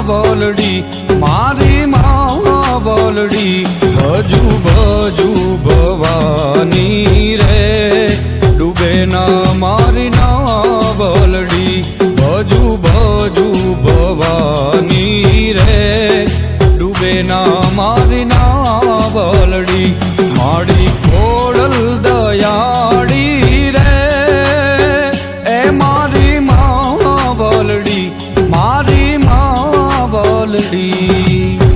બોલડી મારી માં બોલડી ભજુ ભજુ ભવાની રે ડૂબે ના મારી ના બોલડી ભજુ ભજુ ભવાની રે ડૂબે ના મારી ના બોલડી માડી ખોડલ દયાળી રે એ મારી માં બોલડી મારી માં બોલડી